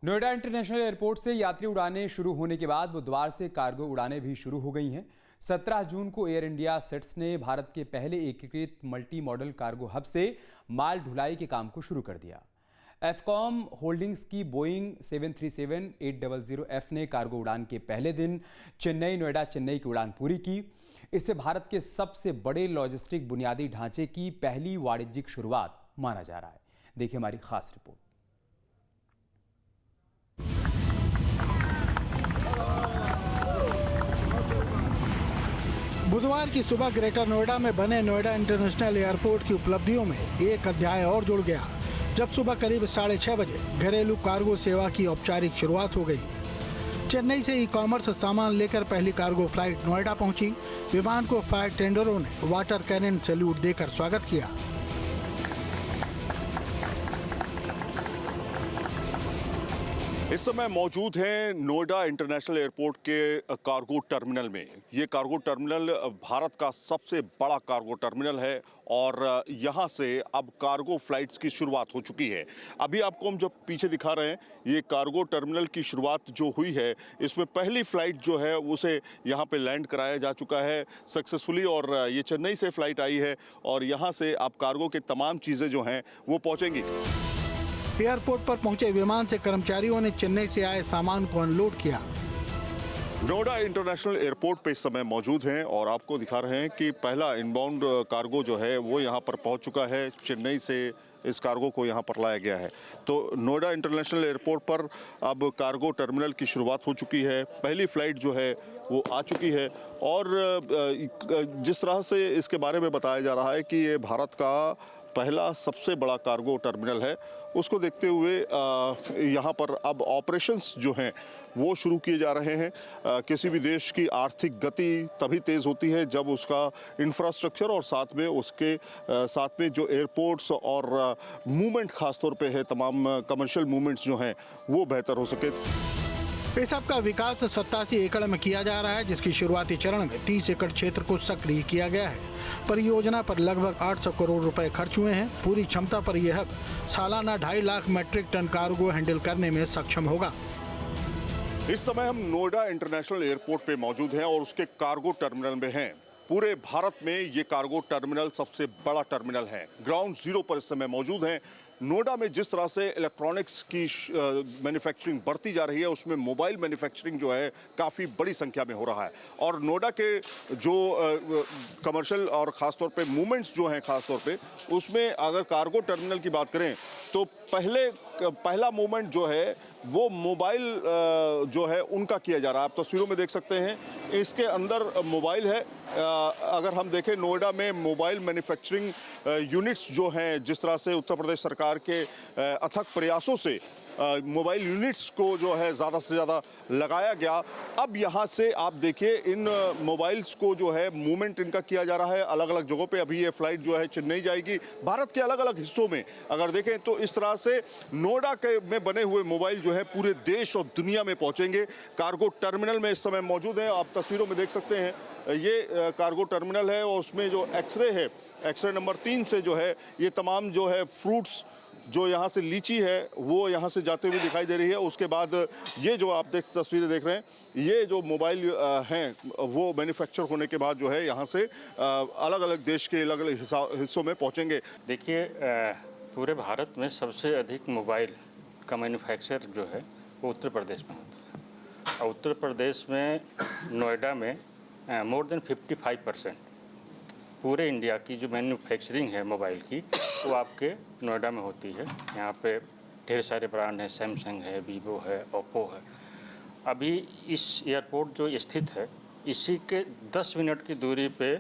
Noida international airport से यात्री उड़ानें शुरू होने के बाद बुधवार से कार्गो उड़ानें भी शुरू हो गई हैं। 17 जून को एयर इंडिया सेट्स ने भारत के पहले एकीकृत मल्टी मॉडल कार्गो हब से माल ढुलाई के काम को शुरू कर दिया। एफकॉम होल्डिंग्स की बोइंग 737-800F ने कार्गो उड़ान के पहले दिन चेन्नई नोएडा चेन्नई की उड़ान पूरी की। इससे भारत के सबसे बड़े लॉजिस्टिक बुनियादी ढांचे की पहली वाणिज्यिक शुरुआत माना जा रहा है। देखिए हमारी खास रिपोर्ट। बुधवार की सुबह ग्रेटर नोएडा में बने नोएडा इंटरनेशनल एयरपोर्ट की उपलब्धियों में एक अध्याय और जुड़ गया, जब सुबह करीब 6:30 बजे घरेलू कार्गो सेवा की औपचारिक शुरुआत हो गई। चेन्नई से ई-कॉमर्स सामान लेकर पहली कार्गो फ्लाइट नोएडा पहुंची। विमान को फायर टेंडरों ने वाटर कैनन सैल्यूट देकर स्वागत किया। इस समय मौजूद हैं नोएडा इंटरनेशनल एयरपोर्ट के कार्गो टर्मिनल में। ये कार्गो टर्मिनल भारत का सबसे बड़ा कार्गो टर्मिनल है और यहाँ से अब कार्गो फ्लाइट्स की शुरुआत हो चुकी है। अभी आपको हम जो पीछे दिखा रहे हैं, ये कार्गो टर्मिनल की शुरुआत जो हुई है, इसमें पहली फ्लाइट जो है उसे यहाँ पे लैंड कराया जा चुका है सक्सेसफुली और ये चेन्नई से फ्लाइट आई है और यहाँ से अब कार्गो के तमाम चीज़ें जो हैं वो पहुँचेंगी। एयरपोर्ट पर पहुंचे विमान से कर्मचारियों ने चेन्नई से आए सामान को अनलोड किया। नोएडा इंटरनेशनल एयरपोर्ट पे इस समय मौजूद हैं और आपको दिखा रहे हैं कि पहला इनबाउंड कार्गो जो है वो यहाँ पर पहुँच चुका है। चेन्नई से इस कार्गो को यहाँ पर लाया गया है। तो नोएडा इंटरनेशनल एयरपोर्ट पर अब कार्गो टर्मिनल की शुरुआत हो चुकी है। पहली फ्लाइट जो है वो आ चुकी है और जिस तरह से इसके बारे में बताया जा रहा है कि ये भारत का पहला सबसे बड़ा कार्गो टर्मिनल है, उसको देखते हुए यहाँ पर अब ऑपरेशंस जो हैं वो शुरू किए जा रहे हैं। किसी भी देश की आर्थिक गति तभी तेज़ होती है जब उसका इंफ्रास्ट्रक्चर और साथ में उसके साथ में जो एयरपोर्ट्स और मूवमेंट ख़ास तौर पे है, तमाम कमर्शियल मूवमेंट्स जो हैं वो बेहतर हो सके। इस हब का विकास 87 एकड़ में किया जा रहा है, जिसकी शुरुआती चरण में 30 एकड़ क्षेत्र को सक्रिय किया गया है। परियोजना पर लगभग 800 करोड़ रुपए खर्च हुए हैं। पूरी क्षमता पर यह हब सालाना 2.5 lakh metric ton cargo handle करने में सक्षम होगा। इस समय हम नोएडा इंटरनेशनल एयरपोर्ट पे मौजूद हैं और उसके कार्गो टर्मिनल में हैं। पूरे भारत में ये कार्गो टर्मिनल सबसे बड़ा टर्मिनल है। ग्राउंड जीरो पर इस समय मौजूद हैं। नोएडा में जिस तरह से इलेक्ट्रॉनिक्स की मैन्युफैक्चरिंग बढ़ती जा रही है, उसमें मोबाइल मैन्युफैक्चरिंग जो है काफ़ी बड़ी संख्या में हो रहा है और नोएडा के जो कमर्शियल और ख़ास तौर पे मूवमेंट्स जो हैं ख़ास तौर पे, उसमें अगर कार्गो टर्मिनल की बात करें तो पहला मूवमेंट जो है वो मोबाइल जो है उनका किया जा रहा है। आप तस्वीरों में देख सकते हैं, इसके अंदर मोबाइल है। अगर हम देखें नोएडा में मोबाइल मैन्युफैक्चरिंग यूनिट्स जो हैं, जिस तरह से उत्तर प्रदेश सरकार के अथक प्रयासों से मोबाइल यूनिट्स को जो है ज़्यादा से ज़्यादा लगाया गया। अब यहाँ से आप देखिए इन मोबाइल्स को जो है मूवमेंट इनका किया जा रहा है अलग अलग जगहों पे। अभी ये फ्लाइट जो है चेन्नई जाएगी। भारत के अलग अलग हिस्सों में अगर देखें तो इस तरह से नोएडा के में बने हुए मोबाइल जो है पूरे देश और दुनिया में पहुँचेंगे। कार्गो टर्मिनल में इस समय मौजूद है, आप तस्वीरों में देख सकते हैं। ये कार्गो टर्मिनल है और उसमें जो एक्सरे है, एक्सरे नंबर 3 से जो है ये तमाम जो है फ्रूट्स, जो यहाँ से लीची है वो यहाँ से जाते हुए दिखाई दे रही है। उसके बाद ये जो आप तस्वीरें देख रहे हैं, ये जो मोबाइल हैं वो मैन्युफैक्चर होने के बाद जो है यहाँ से अलग अलग देश के अलग अलग हिस्सों में पहुँचेंगे। देखिए, पूरे भारत में सबसे अधिक मोबाइल का मैन्युफैक्चर जो है वो उत्तर प्रदेश में होता है और उत्तर प्रदेश में नोएडा में मोर देन 55% पूरे इंडिया की जो मैन्युफैक्चरिंग है मोबाइल की वो आपके नोएडा में होती है। यहाँ पे ढेर सारे ब्रांड हैं, सैमसंग है, वीवो है, ओप्पो है। अभी इस एयरपोर्ट जो स्थित है, इसी के 10 मिनट की दूरी पे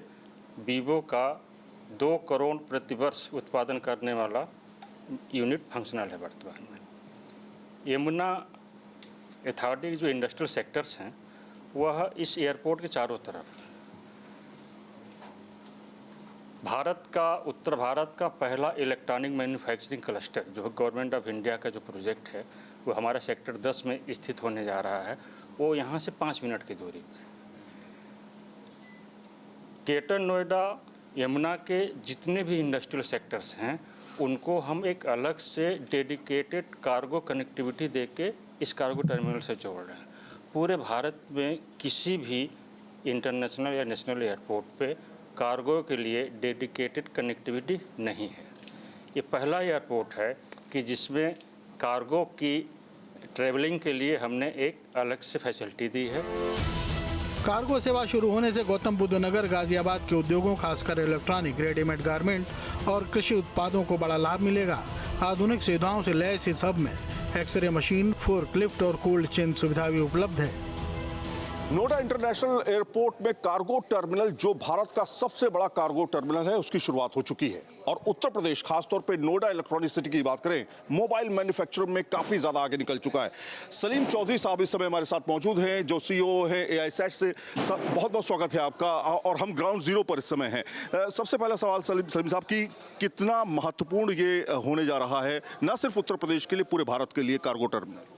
वीवो का 2 करोड़ प्रतिवर्ष उत्पादन करने वाला यूनिट फंक्शनल है वर्तमान में। यमुना अथॉरिटी के जो इंडस्ट्रियल सेक्टर्स हैं वह इस एयरपोर्ट के चारों तरफ। उत्तर भारत का पहला इलेक्ट्रॉनिक मैन्युफैक्चरिंग क्लस्टर जो गवर्नमेंट ऑफ इंडिया का जो प्रोजेक्ट है वो हमारा सेक्टर 10 में स्थित होने जा रहा है। वो यहाँ से 5 मिनट की दूरी पे। ग्रेटर नोएडा यमुना के जितने भी इंडस्ट्रियल सेक्टर्स हैं उनको हम एक अलग से डेडिकेटेड कार्गो कनेक्टिविटी दे के इस कार्गो टर्मिनल से जोड़ रहे हैं। पूरे भारत में किसी भी इंटरनेशनल या नेशनल एयरपोर्ट पे कार्गो के लिए डेडिकेटेड कनेक्टिविटी नहीं है। ये पहला एयरपोर्ट है कि जिसमें कार्गो की ट्रैवलिंग के लिए हमने एक अलग से फैसिलिटी दी है। कार्गो सेवा शुरू होने से गौतम बुद्ध नगर, गाजियाबाद के उद्योगों, खासकर इलेक्ट्रॉनिक, रेडीमेड गारमेंट और कृषि उत्पादों को बड़ा लाभ मिलेगा। आधुनिक सुविधाओं से लैस इस हब में एक्सरे मशीन, फोर्कलिफ्ट और कोल्ड चेन सुविधा भी उपलब्ध है। नोएडा इंटरनेशनल एयरपोर्ट में कार्गो टर्मिनल, जो भारत का सबसे बड़ा कार्गो टर्मिनल है, उसकी शुरुआत हो चुकी है। और उत्तर प्रदेश, खासतौर पे नोएडा इलेक्ट्रॉनिक सिटी की बात करें, मोबाइल मैन्युफैक्चरिंग में काफी ज्यादा आगे निकल चुका है। सलीम चौधरी साहब इस समय हमारे साथ मौजूद हैं, जो सीईओ हैं AI सेट से। बहुत बहुत स्वागत है आपका। और हम ग्राउंड जीरो पर इस समय हैं। सबसे पहला सवाल सलीम साहब की, कितना महत्वपूर्ण ये होने जा रहा है, न सिर्फ उत्तर प्रदेश के लिए, पूरे भारत के लिए कार्गो टर्मिनल?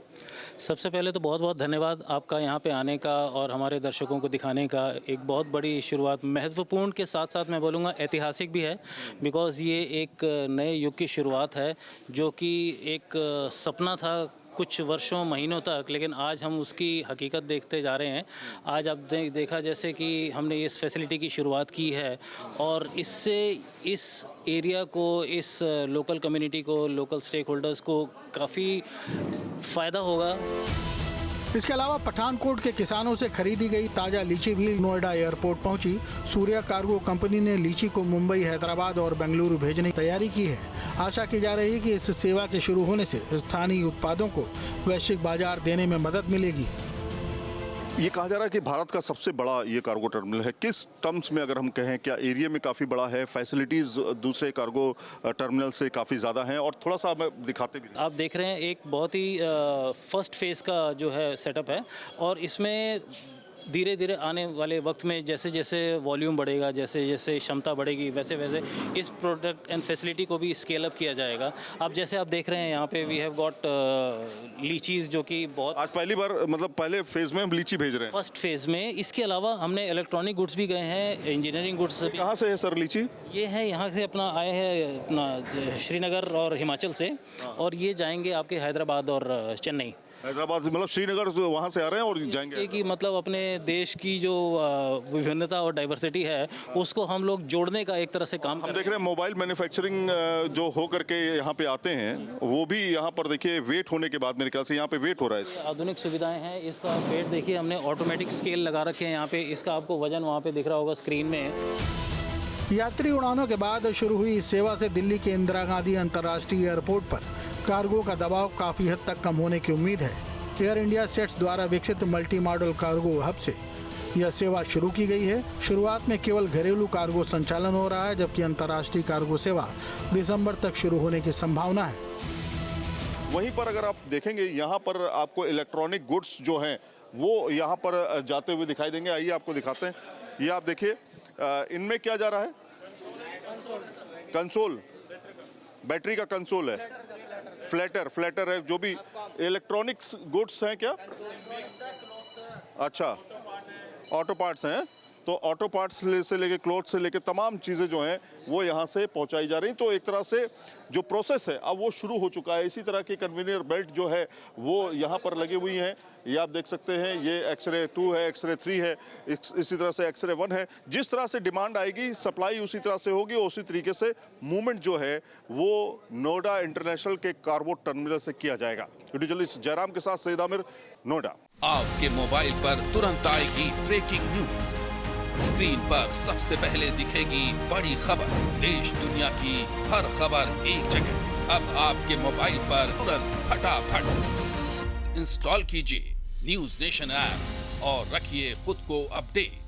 सबसे पहले तो बहुत बहुत धन्यवाद आपका यहाँ पे आने का और हमारे दर्शकों को दिखाने का। एक बहुत बड़ी शुरुआत, महत्वपूर्ण के साथ साथ मैं बोलूँगा ऐतिहासिक भी है, बिकॉज़ ये एक नए युग की शुरुआत है जो कि एक सपना था कुछ वर्षों, महीनों तक, लेकिन आज हम उसकी हकीकत देखते जा रहे हैं। आज आप देखा जैसे कि हमने इस फैसिलिटी की शुरुआत की है और इससे इस एरिया को, इस लोकल कम्युनिटी को, लोकल स्टेक होल्डर्स को काफ़ी फ़ायदा होगा। इसके अलावा पठानकोट के किसानों से खरीदी गई ताज़ा लीची भी नोएडा एयरपोर्ट पहुंची। सूर्या कार्गो कंपनी ने लीची को मुंबई, हैदराबाद और बेंगलुरु भेजने की तैयारी की है। आशा की जा रही है कि इस सेवा के शुरू होने से स्थानीय उत्पादों को वैश्विक बाजार देने में मदद मिलेगी। ये कहा जा रहा है कि भारत का सबसे बड़ा ये कार्गो टर्मिनल है। किस टर्म्स में अगर हम कहें, क्या एरिया में काफ़ी बड़ा है, फैसिलिटीज़ दूसरे कार्गो टर्मिनल से काफ़ी ज़्यादा हैं? और थोड़ा सा हमें दिखाते भी। आप देख रहे हैं एक बहुत ही फर्स्ट फेज़ का जो है सेटअप है और इसमें धीरे धीरे आने वाले वक्त में जैसे जैसे वॉल्यूम बढ़ेगा, जैसे जैसे क्षमता बढ़ेगी, वैसे वैसे इस प्रोडक्ट एंड फैसिलिटी को भी स्केल अप किया जाएगा। अब जैसे आप देख रहे हैं यहाँ पे वी हैव गॉट लीचीज़, जो कि बहुत आज पहली बार, मतलब पहले फेज़ में हम लीची भेज रहे हैं, फर्स्ट फेज़ में। इसके अलावा हमने इलेक्ट्रॉनिक गुड्स भी गए हैं, इंजीनियरिंग गुड्स भी। कहाँ से है सर लीची? ये है यहाँ से अपना आए हैं अपना श्रीनगर और हिमाचल से, और ये जाएंगे आपके हैदराबाद और चेन्नई। हैदराबाद मतलब श्रीनगर वहाँ से आ रहे हैं और जाएंगे। कि मतलब अपने देश की जो विभिन्नता और डाइवर्सिटी है उसको हम लोग जोड़ने का एक तरह से काम हम देख रहे हैं मोबाइल मैन्युफैक्चरिंग जो हो करके यहाँ पे आते हैं, वो भी यहाँ पर देखिए वेट होने के बाद मेरे ख्याल से यहाँ पे वेट हो रहा है। आधुनिक सुविधाएं हैं। इसका वेट देखिए, हमने ऑटोमेटिक स्केल लगा रखे हैं यहाँ पे। इसका आपको वजन वहाँ पे दिख रहा होगा स्क्रीन में। यात्री उड़ानों के बाद शुरू हुई इस सेवा से दिल्ली के इंदिरा गांधी अंतर्राष्ट्रीय एयरपोर्ट पर कार्गो का दबाव काफ़ी हद तक कम होने की उम्मीद है। एयर इंडिया सेट्स द्वारा विकसित मल्टी मॉडल कार्गो हब से यह सेवा शुरू की गई है। शुरुआत में केवल घरेलू कार्गो संचालन हो रहा है, जबकि अंतर्राष्ट्रीय कार्गो सेवा दिसंबर तक शुरू होने की संभावना है। वहीं पर अगर आप देखेंगे, यहाँ पर आपको इलेक्ट्रॉनिक गुड्स जो हैं वो यहाँ पर जाते हुए दिखाई देंगे। आइए आपको दिखाते हैं। ये आप देखिए, इनमें क्या जा रहा है? कंसोल, बैटरी का कंसोल है, फ्लैटर है, जो भी इलेक्ट्रॉनिक्स गुड्स हैं। क्या? अच्छा, ऑटो पार्ट्स हैं। तो ऑटो पार्ट्स से लेके क्लॉथ से लेके तमाम चीज़ें जो हैं वो यहाँ से पहुँचाई जा रही। तो एक तरह से जो प्रोसेस है अब वो शुरू हो चुका है। इसी तरह की कन्वेयर बेल्ट जो है वो यहाँ पर लगी हुई हैं। ये आप देख सकते हैं, ये एक्सरे 2 है, एक्सरे 3 है, इसी तरह से एक्सरे 1 है। जिस तरह से डिमांड आएगी, सप्लाई उसी तरह से होगी और उसी तरीके से मूवमेंट जो है वो नोएडा इंटरनेशनल के कार्गो टर्मिनल से किया जाएगा। वीडियो जर्नलिस्ट जयराम के साथ सईद आमिर, नोएडा। आपके मोबाइल पर तुरंत आएगी ब्रेकिंग न्यूज। स्क्रीन पर सबसे पहले दिखेगी बड़ी खबर। देश दुनिया की हर खबर एक जगह। अब आपके मोबाइल पर तुरंत फटाफट इंस्टॉल कीजिए न्यूज़ नेशन ऐप और रखिए खुद को अपडेट।